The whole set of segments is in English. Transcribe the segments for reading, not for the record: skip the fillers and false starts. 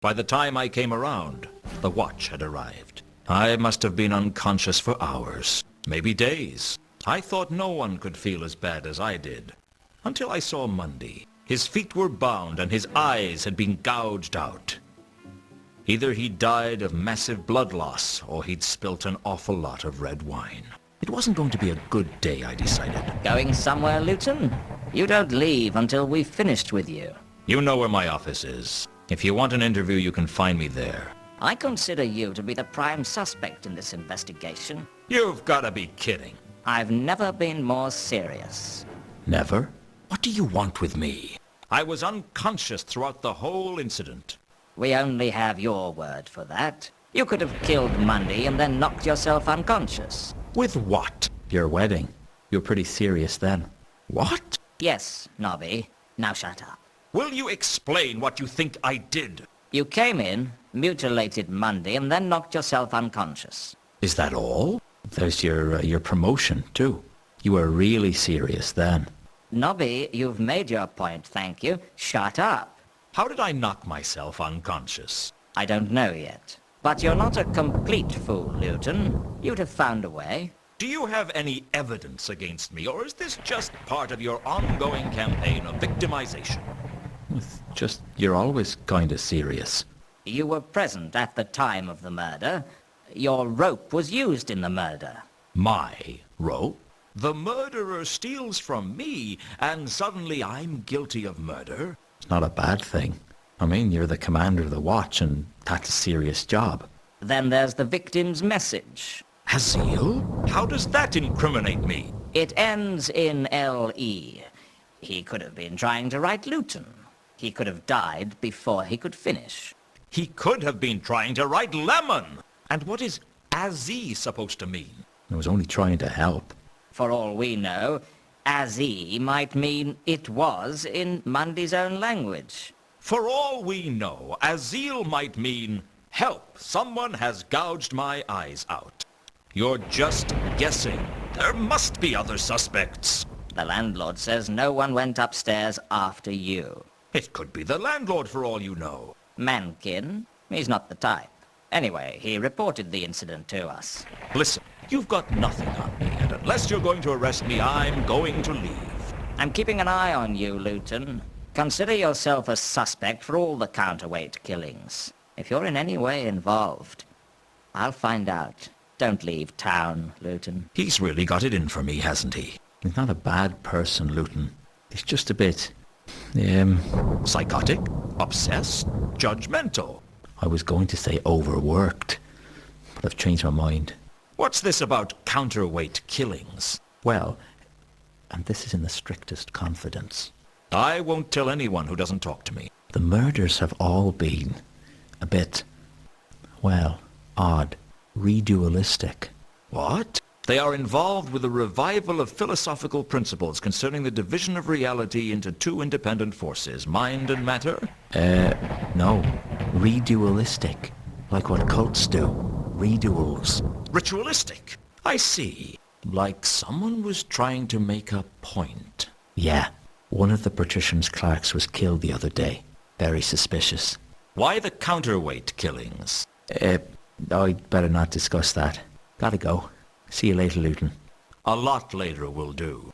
By the time I came around, the watch had arrived. I must have been unconscious for hours, maybe days. I thought no one could feel as bad as I did. Until I saw Mundy. His feet were bound and his eyes had been gouged out. Either he died of massive blood loss, or he'd spilt an awful lot of red wine. It wasn't going to be a good day, I decided. Going somewhere, Luton? You don't leave until we've finished with you. You know where my office is. If you want an interview, you can find me there. I consider you to be the prime suspect in this investigation. You've got to be kidding. I've never been more serious. Never? What do you want with me? I was unconscious throughout the whole incident. We only have your word for that. You could have killed Mundy and then knocked yourself unconscious. With what? Your wedding. You're pretty serious then. What? Yes, Nobby. Now shut up. Will you explain what you think I did? You came in, mutilated Mundy, and then knocked yourself unconscious. Is that all? There's your promotion, too. You were really serious then. Nobby, you've made your point, thank you. Shut up. How did I knock myself unconscious? I don't know yet. But you're not a complete fool, Luton. You'd have found a way. Do you have any evidence against me, or is this just part of your ongoing campaign of victimization? It's just, you're always kinda serious. You were present at the time of the murder. Your rope was used in the murder. My rope? The murderer steals from me, and suddenly I'm guilty of murder? It's not a bad thing. I mean, you're the commander of the watch, and that's a serious job. Then there's the victim's message. Azil? How does that incriminate me? It ends in L-E. He could have been trying to write Luton. He could have died before he could finish. He could have been trying to write lemon. And what is Azzy supposed to mean? I was only trying to help. For all we know, Azzy might mean it was in Mundy's own language. For all we know, Azil might mean, help, someone has gouged my eyes out. You're just guessing. There must be other suspects. The landlord says no one went upstairs after you. It could be the landlord for all you know. Mankin? He's not the type. Anyway, he reported the incident to us. Listen, you've got nothing on me, and unless you're going to arrest me, I'm going to leave. I'm keeping an eye on you, Luton. Consider yourself a suspect for all the counterweight killings. If you're in any way involved, I'll find out. Don't leave town, Luton. He's really got it in for me, hasn't he? He's not a bad person, Luton. He's just a bit... psychotic? Obsessed? Judgmental? I was going to say overworked, but I've changed my mind. What's this about counterweight killings? Well, and this is in the strictest confidence. I won't tell anyone who doesn't talk to me. The murders have all been a bit, well, odd, redualistic. What? They are involved with a revival of philosophical principles concerning the division of reality into two independent forces, mind and matter? No. Redualistic. Like what cults do. Reduals. Ritualistic? I see. Like someone was trying to make a point. Yeah. One of the patrician's clerks was killed the other day. Very suspicious. Why the counterweight killings? I'd better not discuss that. Gotta go. See you later, Luton. A lot later will do.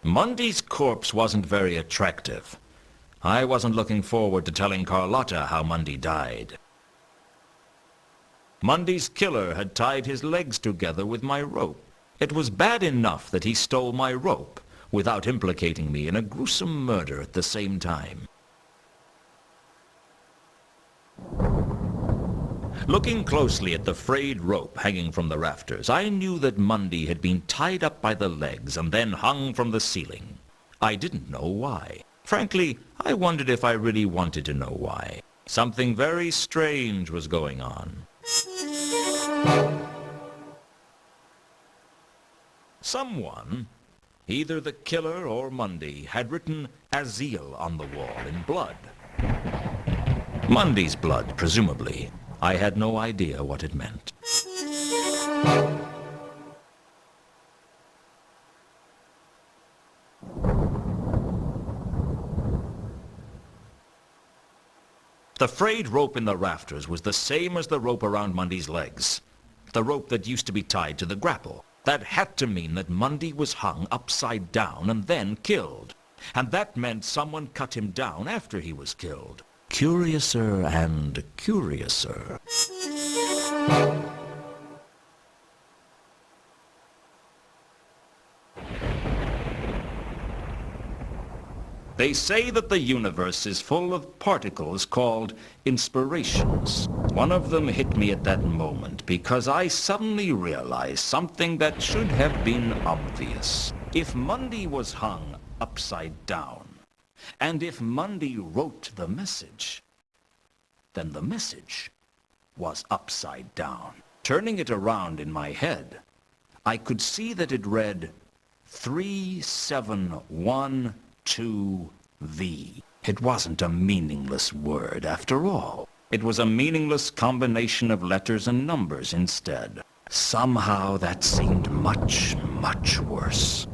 Mundy's corpse wasn't very attractive. I wasn't looking forward to telling Carlotta how Mundy died. Mundy's killer had tied his legs together with my rope. It was bad enough that he stole my rope without implicating me in a gruesome murder at the same time. Looking closely at the frayed rope hanging from the rafters, I knew that Mundy had been tied up by the legs and then hung from the ceiling. I didn't know why. Frankly, I wondered if I really wanted to know why. Something very strange was going on. Someone, either the killer or Mundy, had written Azil on the wall in blood. Mundy's blood, presumably. I had no idea what it meant. The frayed rope in the rafters was the same as the rope around Mundy's legs. The rope that used to be tied to the grapple. That had to mean that Mundy was hung upside down and then killed. And that meant someone cut him down after he was killed. Curiouser and curiouser. They say that the universe is full of particles called inspirations. One of them hit me at that moment because I suddenly realized something that should have been obvious. If Mundy was hung upside down, and if Mundy wrote the message, then the message was upside down. Turning it around in my head, I could see that it read 3712V. It wasn't a meaningless word after all. It was a meaningless combination of letters and numbers instead. Somehow that seemed much, much worse.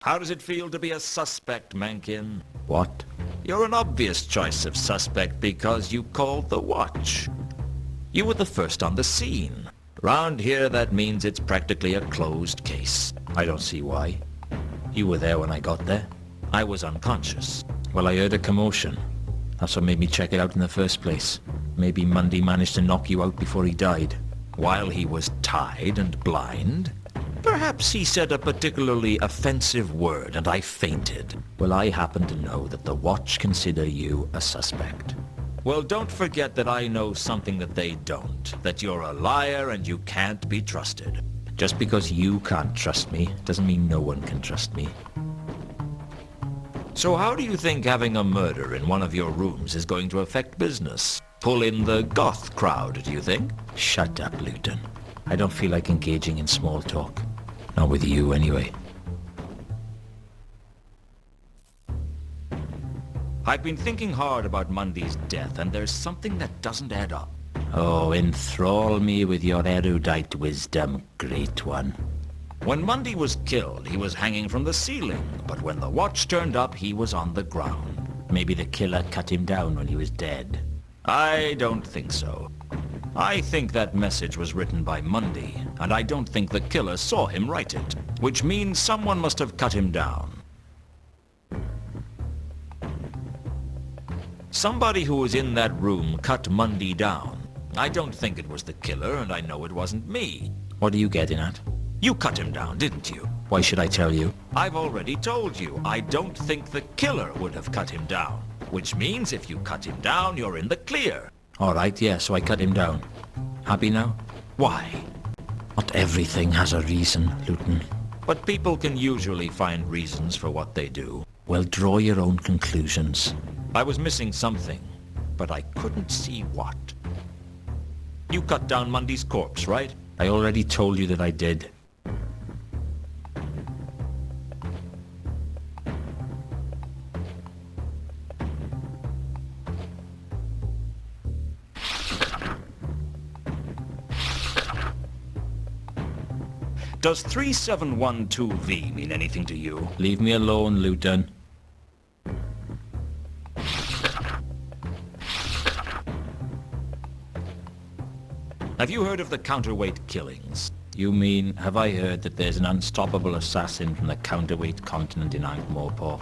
How does it feel to be a suspect, Mencken? What? You're an obvious choice of suspect because you called the watch. You were the first on the scene. Round here, that means it's practically a closed case. I don't see why. You were there when I got there. I was unconscious. Well, I heard a commotion. That's what made me check it out in the first place. Maybe Mundy managed to knock you out before he died. While he was tied and blind? Perhaps he said a particularly offensive word and I fainted. Well, I happen to know that the watch consider you a suspect. Well, don't forget that I know something that they don't. That you're a liar and you can't be trusted. Just because you can't trust me doesn't mean no one can trust me. So how do you think having a murder in one of your rooms is going to affect business? Pull in the goth crowd, do you think? Shut up, Luton. I don't feel like engaging in small talk. Not with you, anyway. I've been thinking hard about Mundy's death, and there's something that doesn't add up. Oh, enthrall me with your erudite wisdom, great one. When Mundy was killed, he was hanging from the ceiling, but when the watch turned up, he was on the ground. Maybe the killer cut him down when he was dead. I don't think so. I think that message was written by Mundy, and I don't think the killer saw him write it, which means someone must have cut him down. Somebody who was in that room cut Mundy down. I don't think it was the killer, and I know it wasn't me. What are you getting at? You cut him down, didn't you? Why should I tell you? I've already told you. I don't think the killer would have cut him down, which means if you cut him down, you're in the clear. All right, yeah, so I cut him down. Happy now? Why? Not everything has a reason, Luton. But people can usually find reasons for what they do. Well, draw your own conclusions. I was missing something, but I couldn't see what. You cut down Mundy's corpse, right? I already told you that I did. Does 3712V mean anything to you? Leave me alone, Luton. Have you heard of the counterweight killings? You mean, have I heard that there's an unstoppable assassin from the counterweight continent in Ankh-Morpork,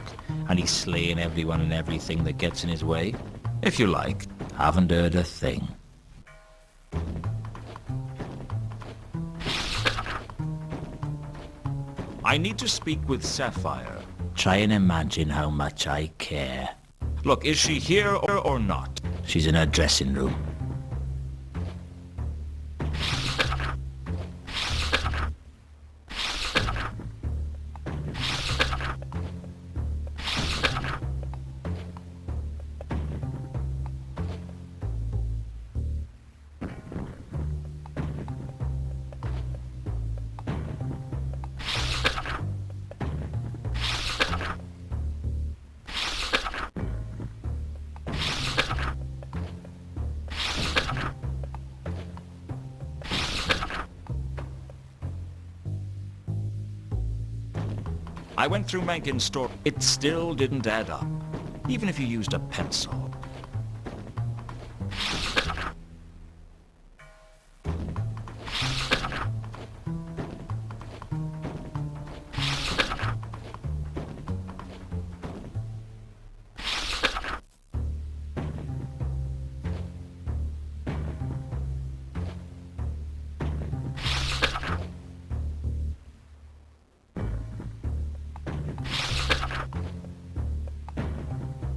and he's slaying everyone and everything that gets in his way? If you like. Haven't heard a thing. I need to speak with Sapphire. Try and imagine how much I care. Look, is she here or not? She's in her dressing room. I went through Menken's store. It still didn't add up, even if you used a pencil.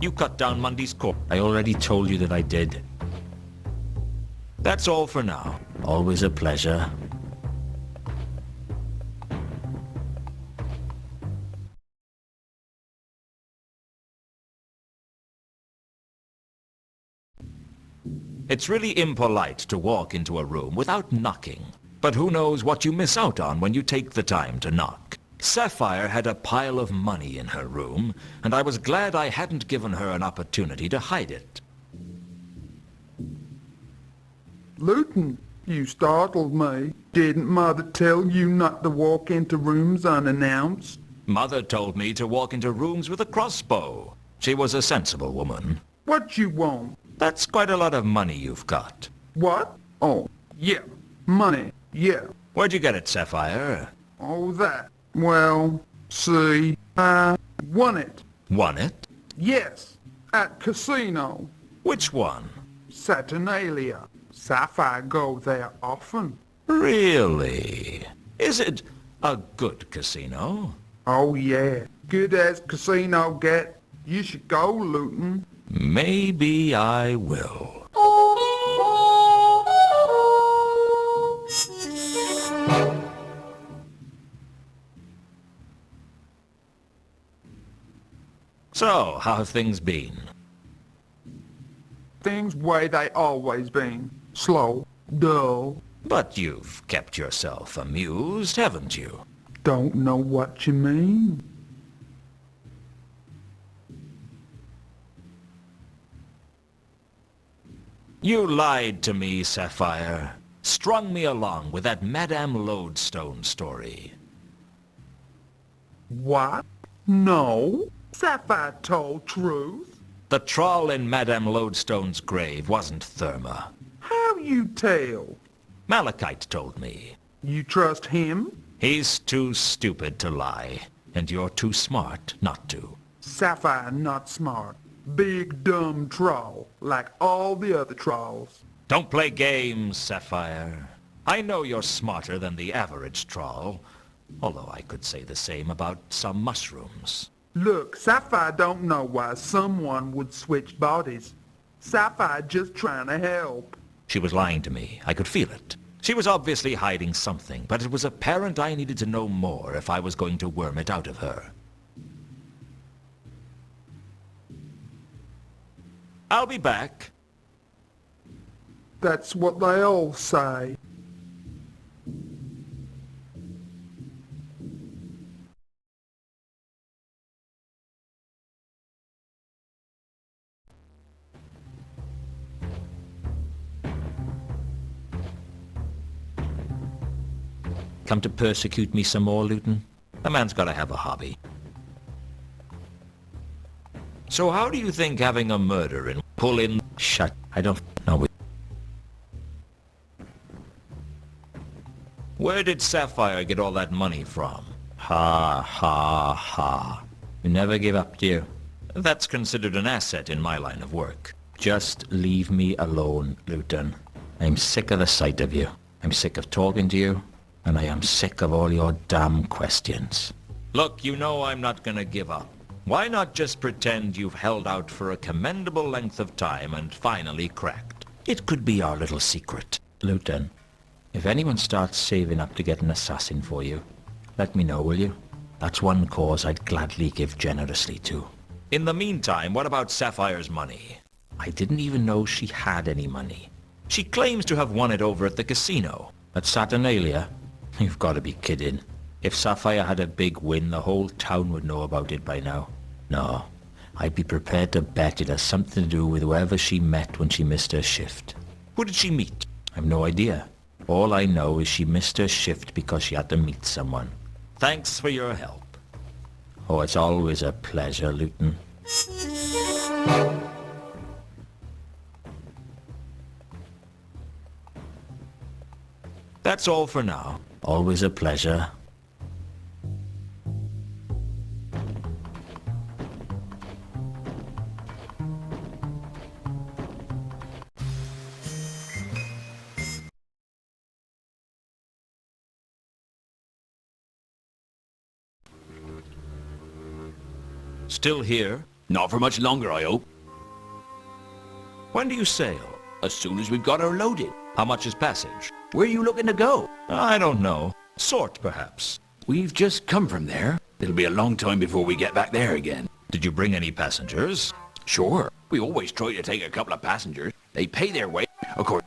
You cut down Mundy's corpse. I already told you that I did. That's all for now. Always a pleasure. It's really impolite to walk into a room without knocking. But who knows what you miss out on when you take the time to knock. Sapphire had a pile of money in her room, and I was glad I hadn't given her an opportunity to hide it. Luton, you startled me. Didn't Mother tell you not to walk into rooms unannounced? Mother told me to walk into rooms with a crossbow. She was a sensible woman. What you want? That's quite a lot of money you've got. What? Oh, yeah. Money, yeah. Where'd you get it, Sapphire? Oh, that. Well, see, I won it. Won it? Yes, at casino. Which one? Saturnalia. Sapphire go there often. Really? Is it a good casino? Oh, yeah. Good as casino get. You should go, Luton. Maybe I will. So, how have things been? Things way they always been. Slow, dull. But you've kept yourself amused, haven't you? Don't know what you mean. You lied to me, Sapphire. Strung me along with that Madame Lodestone story. What? No. Sapphire told truth. The trawl in Madame Lodestone's grave wasn't Therma. How you tell? Malachite told me. You trust him? He's too stupid to lie, and you're too smart not to. Sapphire not smart. Big dumb troll, like all the other trolls. Don't play games, Sapphire. I know you're smarter than the average troll, although I could say the same about some mushrooms. Look, Sapphire don't know why someone would switch bodies. Sapphire just trying to help. She was lying to me. I could feel it. She was obviously hiding something, but it was apparent I needed to know more if I was going to worm it out of her. I'll be back. That's what they all say. Come to persecute me some more, Luton? A man's got to have a hobby. So how do you think having a murder and pull in... Shut. I don't know. Where did Sapphire get all that money from? Ha, ha, ha. You never give up, do you? That's considered an asset in my line of work. Just leave me alone, Luton. I'm sick of the sight of you. I'm sick of talking to you. And I am sick of all your damn questions. Look, you know I'm not gonna give up. Why not just pretend you've held out for a commendable length of time and finally cracked? It could be our little secret. Luton, if anyone starts saving up to get an assassin for you, let me know, will you? That's one cause I'd gladly give generously to. In the meantime, what about Sapphire's money? I didn't even know she had any money. She claims to have won it over at the casino. At Saturnalia? You've got to be kidding. If Sapphire had a big win, the whole town would know about it by now. No, I'd be prepared to bet it has something to do with whoever she met when she missed her shift. Who did she meet? I've no idea. All I know is she missed her shift because she had to meet someone. Thanks for your help. Oh, it's always a pleasure, Luton. That's all for now. Always a pleasure. Still here? Not for much longer, I hope. When do you sail? As soon as we've got her loaded. How much is passage? Where are you looking to go? I don't know. Sort, perhaps. We've just come from there. It'll be a long time before we get back there again. Did you bring any passengers? Sure. We always try to take a couple of passengers. They pay their way, of course.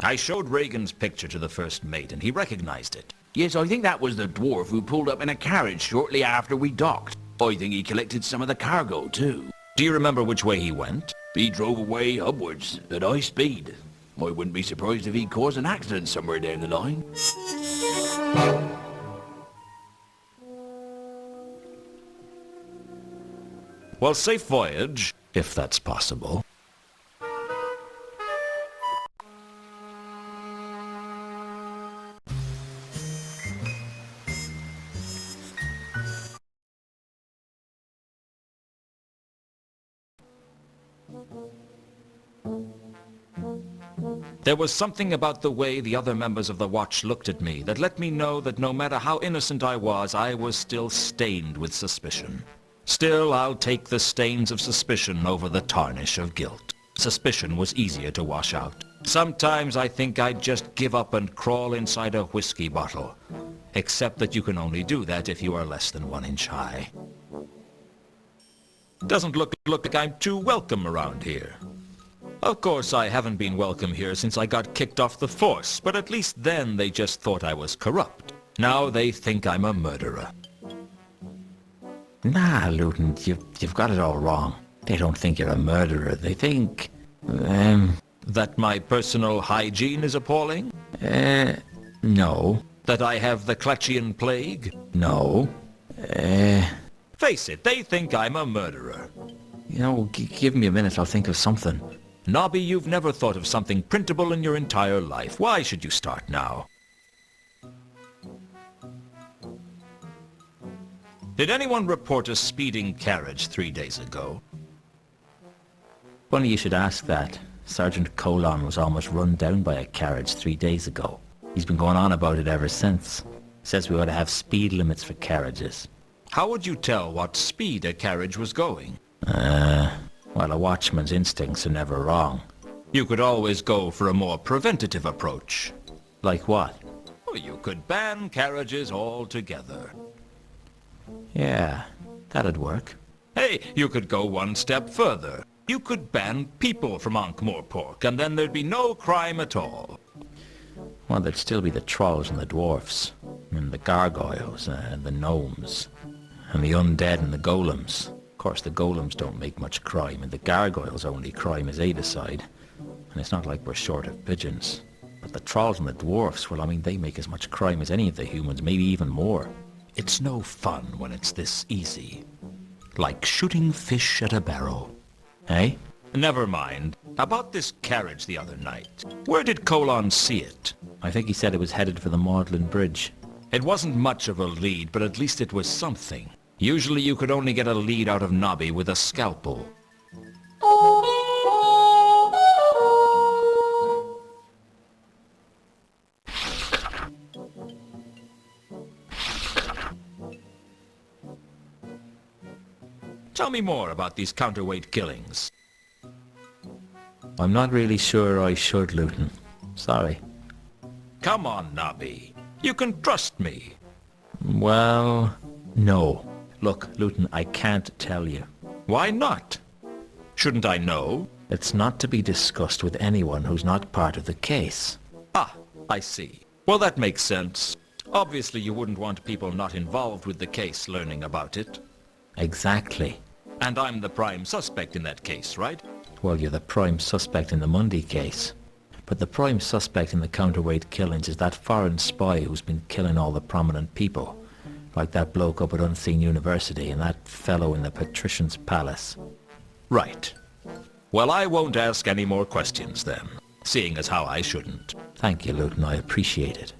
I showed Reagan's picture to the first mate, and he recognized it. Yes, I think that was the dwarf who pulled up in a carriage shortly after we docked. I think he collected some of the cargo, too. Do you remember which way he went? He drove away upwards at high speed. I wouldn't be surprised if he caused an accident somewhere down the line. Well, safe voyage, if that's possible. There was something about the way the other members of the watch looked at me that let me know that no matter how innocent I was still stained with suspicion. Still, I'll take the stains of suspicion over the tarnish of guilt. Suspicion was easier to wash out. Sometimes I think I'd just give up and crawl inside a whiskey bottle. Except that you can only do that if you are less than 1 inch high. Doesn't look like I'm too welcome around here. Of course, I haven't been welcome here since I got kicked off the force, but at least then they just thought I was corrupt. Now they think I'm a murderer. Nah, Luton, you've got it all wrong. They don't think you're a murderer. They think... That my personal hygiene is appalling? No. That I have the Cletchian plague? No. Face it, they think I'm a murderer. You know, give me a minute, I'll think of something. Nobby, you've never thought of something printable in your entire life. Why should you start now? Did anyone report a speeding carriage 3 days ago? Funny you should ask that. Sergeant Colon was almost run down by a carriage 3 days ago. He's been going on about it ever since. Says we ought to have speed limits for carriages. How would you tell what speed a carriage was going? Well, a watchman's instincts are never wrong. You could always go for a more preventative approach. Like what? Well, you could ban carriages altogether. Yeah, that'd work. Hey, you could go one step further. You could ban people from Ankh-Morpork, and then there'd be no crime at all. Well, there'd still be the trolls and the dwarfs, and the gargoyles, and the gnomes, and the undead and the golems. Of course, the golems don't make much crime, and the gargoyles' only crime is aidicide. And it's not like we're short of pigeons. But the trolls and the dwarfs, well, I mean, they make as much crime as any of the humans, maybe even more. It's no fun when it's this easy. Like shooting fish at a barrel. Eh? Never mind. About this carriage the other night. Where did Colon see it? I think he said it was headed for the Maudlin Bridge. It wasn't much of a lead, but at least it was something. Usually you could only get a lead out of Nobby with a scalpel. Tell me more about these counterweight killings. I'm not really sure I should, Luton. Sorry. Come on, Nobby. You can trust me. Well, no. Look, Luton, I can't tell you. Why not? Shouldn't I know? It's not to be discussed with anyone who's not part of the case. Ah, I see. Well, that makes sense. Obviously, you wouldn't want people not involved with the case learning about it. Exactly. And I'm the prime suspect in that case, right? Well, you're the prime suspect in the Mundy case. But the prime suspect in the counterweight killings is that foreign spy who's been killing all the prominent people. Like that bloke up at Unseen University and that fellow in the Patrician's Palace. Right. Well, I won't ask any more questions then, seeing as how I shouldn't. Thank you, Luton. I appreciate it.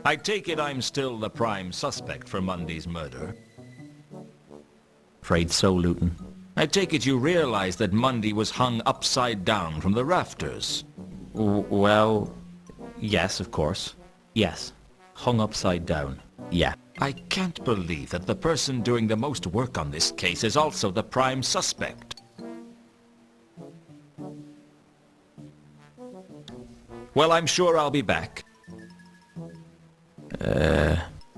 I take it I'm still the prime suspect for Monday's murder. Afraid so, Luton. I take it you realize that Mundy was hung upside down from the rafters. Well, yes, of course. Yes. Hung upside down. Yeah. I can't believe that the person doing the most work on this case is also the prime suspect. Well, I'm sure I'll be back.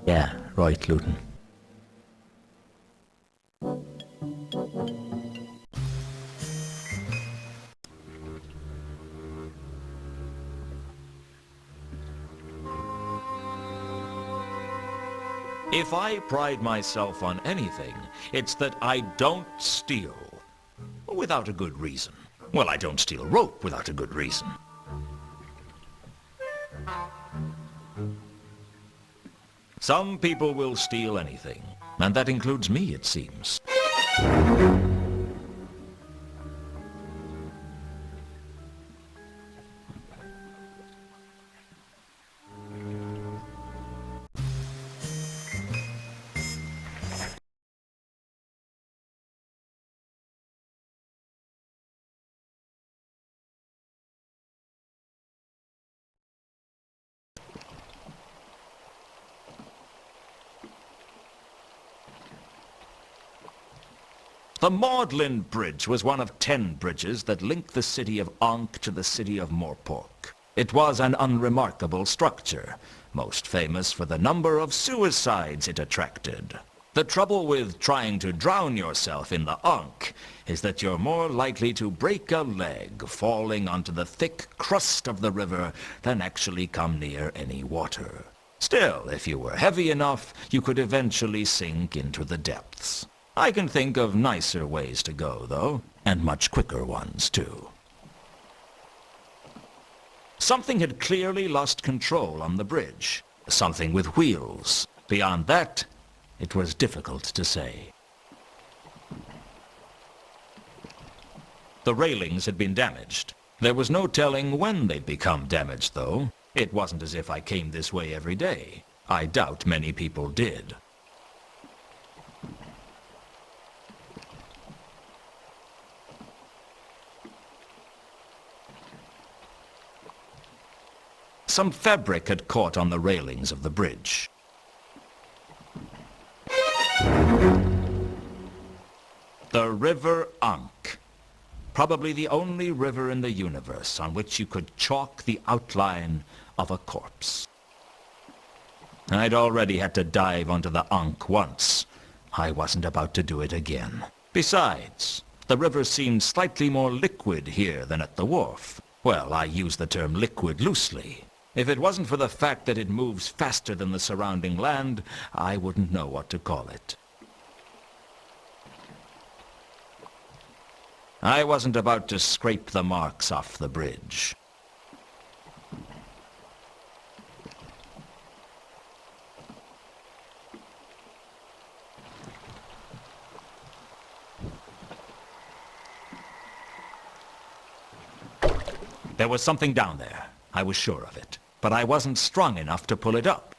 Yeah, right, Luton. If I pride myself on anything, it's that I don't steal without a good reason. Well, I don't steal rope without a good reason. Some people will steal anything, and that includes me, it seems. The Maudlin Bridge was one of 10 bridges that linked the city of Ankh to the city of Morpork. It was an unremarkable structure, most famous for the number of suicides it attracted. The trouble with trying to drown yourself in the Ankh is that you're more likely to break a leg falling onto the thick crust of the river than actually come near any water. Still, if you were heavy enough, you could eventually sink into the depths. I can think of nicer ways to go, though, and much quicker ones, too. Something had clearly lost control on the bridge. Something with wheels. Beyond that, it was difficult to say. The railings had been damaged. There was no telling when they'd become damaged, though. It wasn't as if I came this way every day. I doubt many people did. Some fabric had caught on the railings of the bridge. The River Ankh. Probably the only river in the universe on which you could chalk the outline of a corpse. I'd already had to dive onto the Ankh once. I wasn't about to do it again. Besides, the river seemed slightly more liquid here than at the wharf. Well, I use the term liquid loosely. If it wasn't for the fact that it moves faster than the surrounding land, I wouldn't know what to call it. I wasn't about to scrape the marks off the bridge. There was something down there. I was sure of it. But I wasn't strong enough to pull it up.